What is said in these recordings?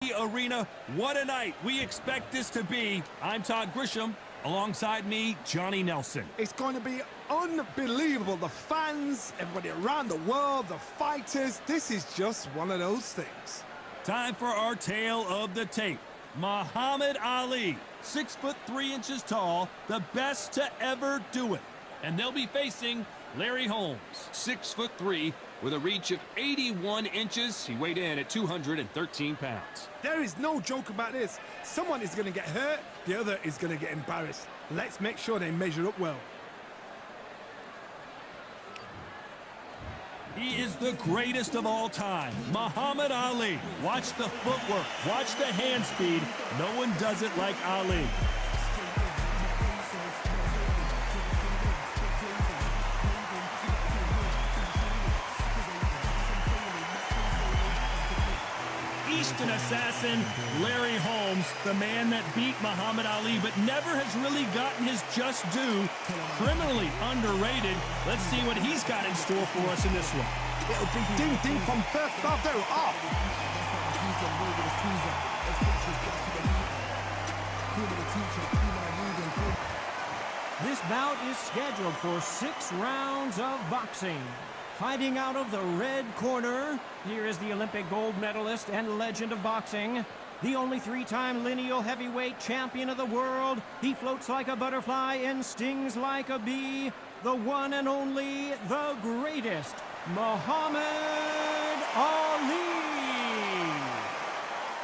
the arena. What a night we expect this to be. I'm Todd Grisham. Alongside me, Johnny Nelson. It's going to be unbelievable. The fans, everybody around the world, the fighters. This is just one of those things. Time for our tale of the tape. Muhammad Ali, 6'3" tall, the best to ever do it. And they'll be facing Larry Holmes, 6'3", with a reach of 81 inches. He weighed in at 213 pounds. There is no joke about this. Someone is going to get hurt, the other is going to get embarrassed. Let's make sure they measure up well. he is the greatest of all time, Muhammad Ali. Watch the footwork, watch the hand speed. No one does it like Ali. Eastern assassin, Larry Holmes, the man that beat Muhammad Ali but never has really gotten his just due. Criminally underrated. Let's see what he's got in store for us in this one. It'll be ding-ding from first off. They're off. This bout is scheduled for 6 rounds of boxing. Fighting out of the red corner, here is the Olympic gold medalist and legend of boxing, the only 3-time lineal heavyweight champion of the world. He floats like a butterfly and stings like a bee, the one and only, the greatest, Muhammad Ali.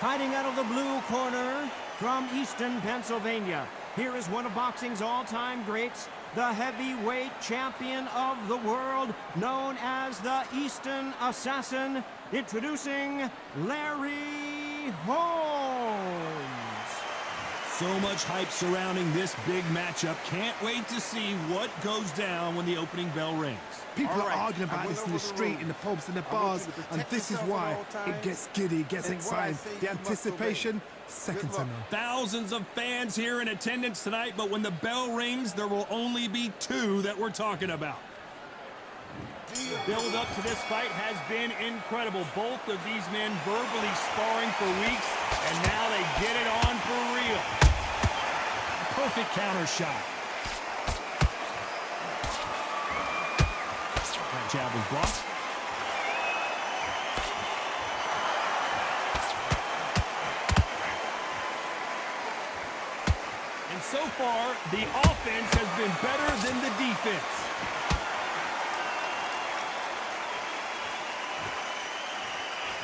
Fighting out of the blue corner, from Easton, Pennsylvania, here is one of boxing's all-time greats, the heavyweight champion of the world, known as the Eastern Assassin, introducing Larry Holmes. So much hype surrounding this big matchup. Can't wait to see what goes down when the opening bell rings. People are arguing about this in the street, in the pubs, in the bars, and this is why it gets giddy, it gets exciting. The anticipation, second to none. Thousands of fans here in attendance tonight, but when the bell rings, there will only be 2 that we're talking about. The build up to this fight has been incredible. Both of these men verbally sparring for weeks, and now they get it on for real. Perfect counter shot. That jab was blocked. And so far, the offense has been better than the defense.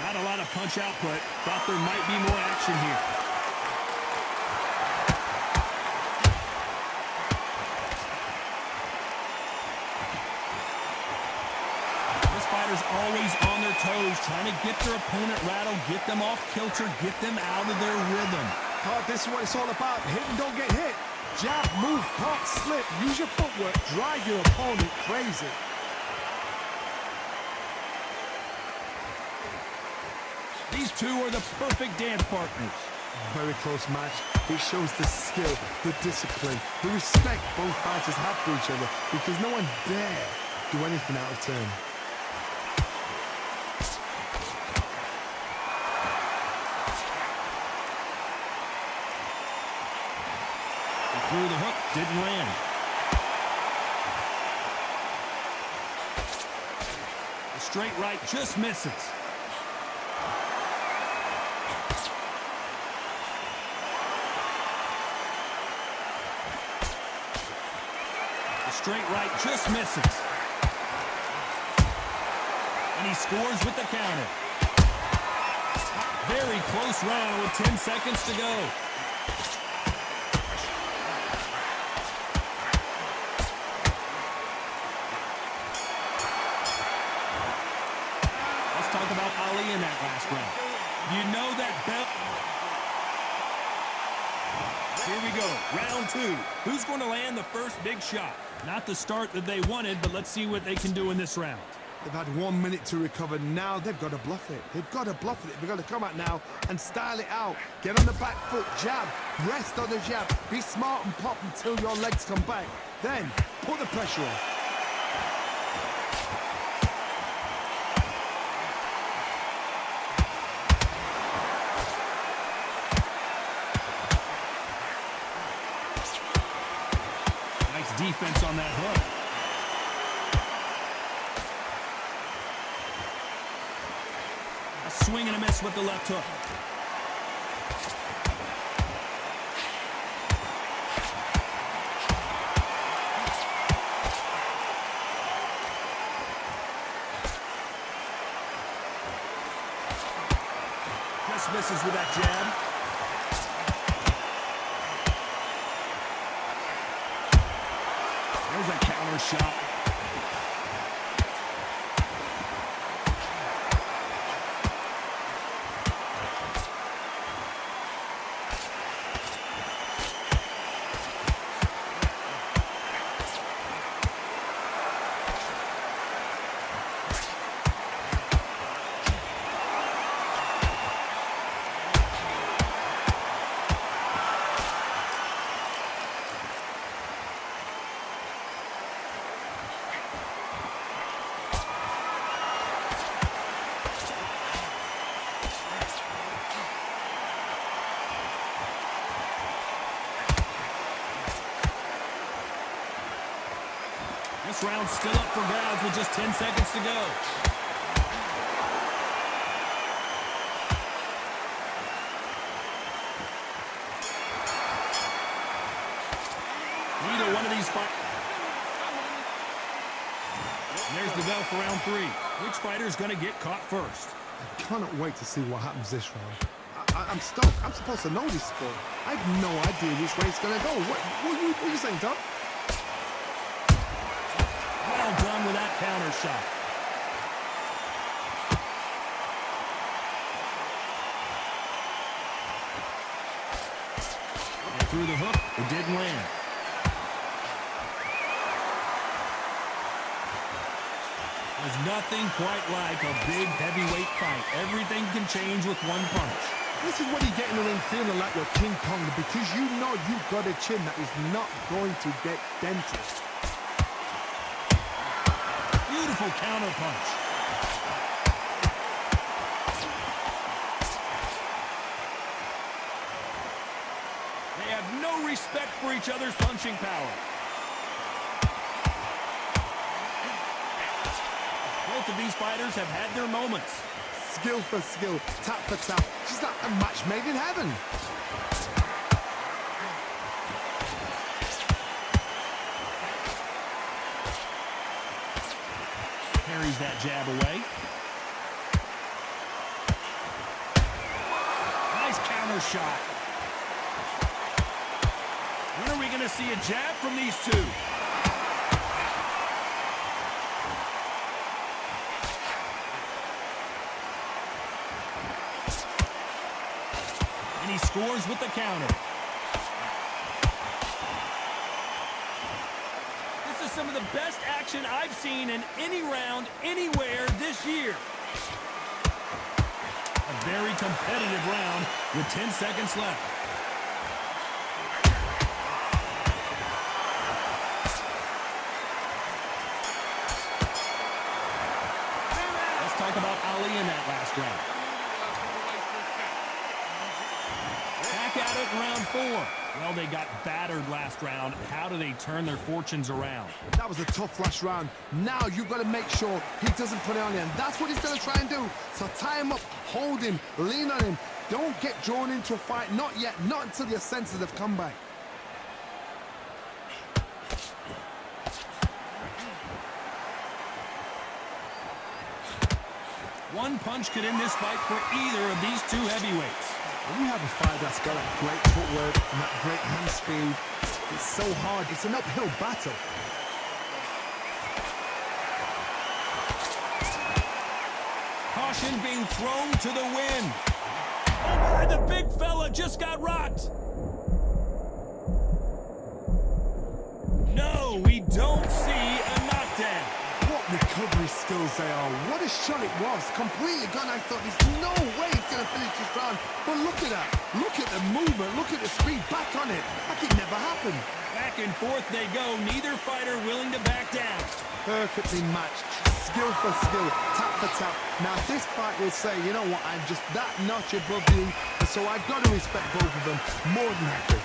Not a lot of punch output. Thought there might be more action here. This fighter's always on their toes, trying to get their opponent rattled, get them off kilter, get them out of their rhythm. Oh, this is what it's all about. Hit and don't get hit. Jab, move, pop, slip. Use your footwork. Drive your opponent crazy. These 2 are the perfect dance partners. Very close match. It shows the skill, the discipline, the respect both fighters have for each other, because no one dare do anything out of turn. Through the hook, didn't land. The straight right just misses. The straight right just misses. And he scores with the counter. Very close round with 10 seconds to go. Talk about Ali in that last round. You know that belt. Here we go, round 2. Who's going to land the first big shot? Not the start that they wanted, but let's see what they can do in this round. They've had 1 minute to recover. Now they've got to bluff it. They've got to bluff it. They've got to come out now and style it out. Get on the back foot, jab, rest on the jab. Be smart and pop until your legs come back. Then put the pressure on. defense on that hook. A swing and a miss with the left hook. Just misses with that jab. There's a counter shot. This round's still up for grabs with just 10 seconds to go. Neither one of these fighters. There's the bell for round 3. Which fighter's going to get caught first? I cannot wait to see what happens this round. I'm stuck. I'm supposed to know this sport. I have no idea which way it's going to go. What are you saying, Tom? Well done with that counter shot. And through the hook, it didn't land. There's nothing quite like a big heavyweight fight. Everything can change with one punch. This is what you get in the ring feeling like you're King Kong, because you know you've got a chin that is not going to get dented. Beautiful counter punch. They have no respect for each other's punching power. Both of these fighters have had their moments. Skill for skill, tap for tap. She's like a match made in heaven. Carries that jab away. Nice counter shot. When are we going to see a jab from these two? And he scores with the counter. This is some of the best action I've seen in any round, anywhere this year. A very competitive round with 10 seconds left. Let's talk about Ali in that last round. Back at it in round 4. Well, they got battered last round. How do they turn their fortunes around? That was a tough last round. Now you've got to make sure he doesn't put it on you, and that's what he's going to try and do. So tie him up, hold him, lean on him. Don't get drawn into a fight. Not yet. Not until your senses have come back. One punch could end this fight for either of these two heavyweights. When you have a fight that's got that great footwork and that great hand speed, it's so hard. It's an uphill battle. Caution being thrown to the wind. Oh my, the big fella just got rocked. No, we don't see a knockdown. What recovery skills they are. What a shot it was. Completely gone. I thought there's no way he's going to finish this round. But look at that. Look at the movement. Look at the speed. Back on it. Like it never happened. Back and forth they go. Neither fighter willing to back down. Perfectly matched. Skill for skill. Tap for tap. Now this fight will say, you know what, I'm just that notch above you. And so I've got to respect both of them more than happy.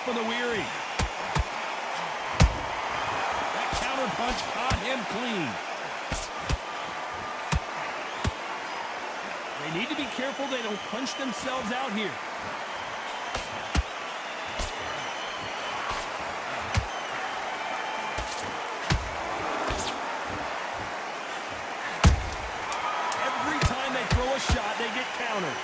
for the weary. That counter punch caught him clean. They need to be careful they don't punch themselves out here. Every time they throw a shot, they get countered.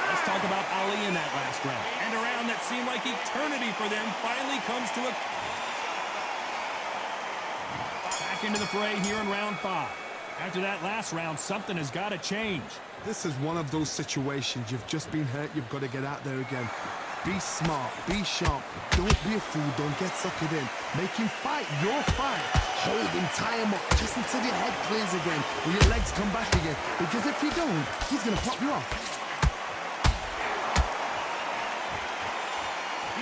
Let's talk about Ali in that last round. And a round that seemed like eternity for them finally comes to a... Back into the fray here in round 5. After that last round, something has got to change. This is one of those situations. You've just been hurt. You've got to get out there again. Be smart. Be sharp. Don't be a fool. Don't get suckered in. Make him fight your fight. Hold him. Tie him up just until your head clears again or your legs come back again. Because if you don't, he's going to pop you off.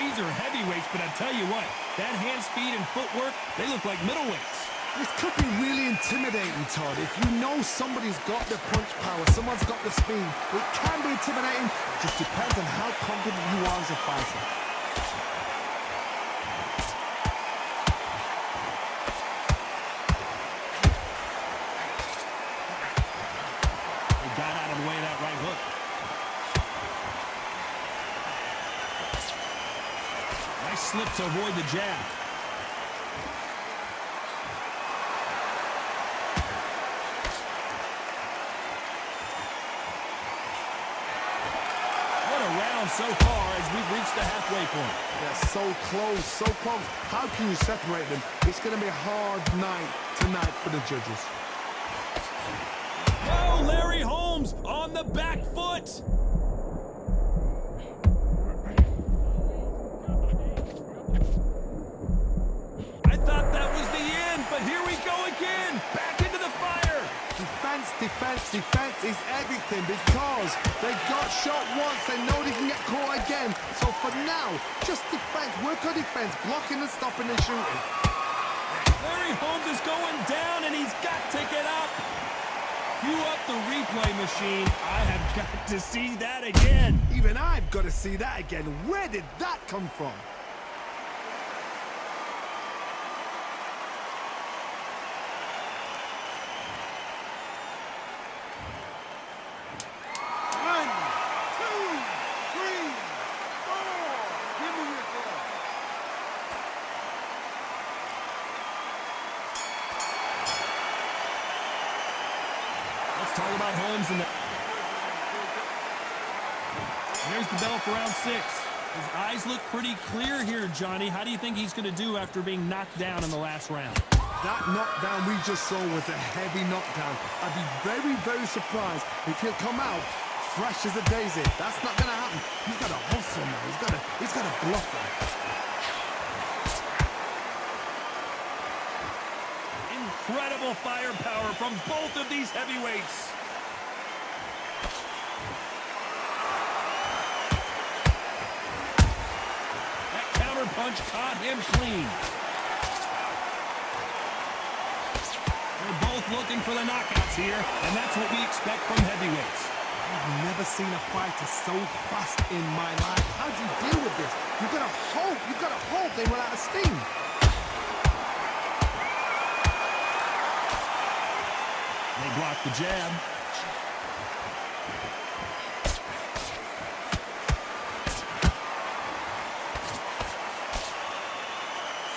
These are heavyweights, but I tell you what, that hand speed and footwork, they look like middleweights. This could be really intimidating, Todd. If you know somebody's got the punch power, someone's got the speed, it can be intimidating. It just depends on how confident you are as a fighter. They got out of the way of that right hook. Nice slip to avoid the jab. So far as we've reached the halfway point. They're so close, so close. How can you separate them? It's going to be a hard night tonight for the judges. Oh, Larry Holmes on the back foot. I thought that was the end, but here we go again. Back into the fire. Defense, defense, defense is everything because they got shot once. They know they can get caught again. So for now, just defense. Work on defense, blocking and stopping and shooting. Larry Holmes is going down, and he's got to get up. Cue up the replay machine. I have got to see that again. Even I've got to see that again. Where did that come from? Talk about Holmes and there's the bell for round 6. His eyes look pretty clear here, Johnny. How do you think he's going to do after being knocked down in the last round? That knockdown we just saw was a heavy knockdown. I'd be very, very surprised if he'll come out fresh as a daisy. That's not going to happen. He's got to hustle now. He's got to bluff him. Incredible firepower from both of these heavyweights. That counter punch caught him clean. They're both looking for the knockouts here, and that's what we expect from heavyweights. I've never seen a fighter so fast in my life. How do you deal with this? You've got to hope they run out of steam. They blocked the jab.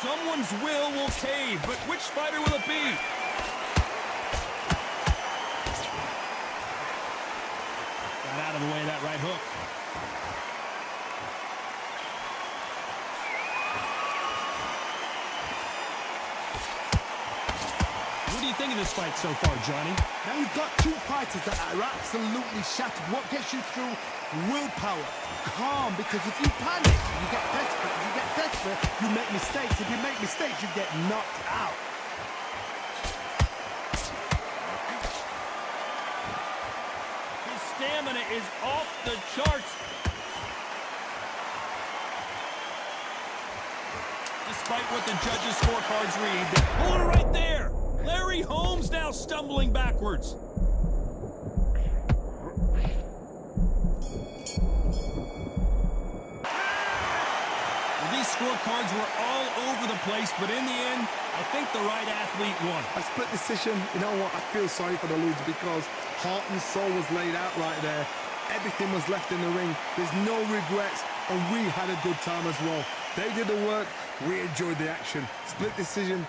Someone's will cave, but which fighter will it be? Got out of the way of that right hook. What do you think of this fight so far, Johnny? Now you've got two fighters that are absolutely shattered. What gets you through? Willpower. Calm, because if you panic, you get desperate. If you get desperate, you make mistakes. If you make mistakes, you get knocked out. His stamina is off the charts. Despite what the judges' scorecards read, hold it right there. Larry victory. Holmes now stumbling backwards. Well, these scorecards were all over the place, but in the end, I think the right athlete won. A split decision. You know what? I feel sorry for the Ludes because heart and soul was laid out right there. Everything was left in the ring. There's no regrets, and we had a good time as well. They did the work. We enjoyed the action. Split decision.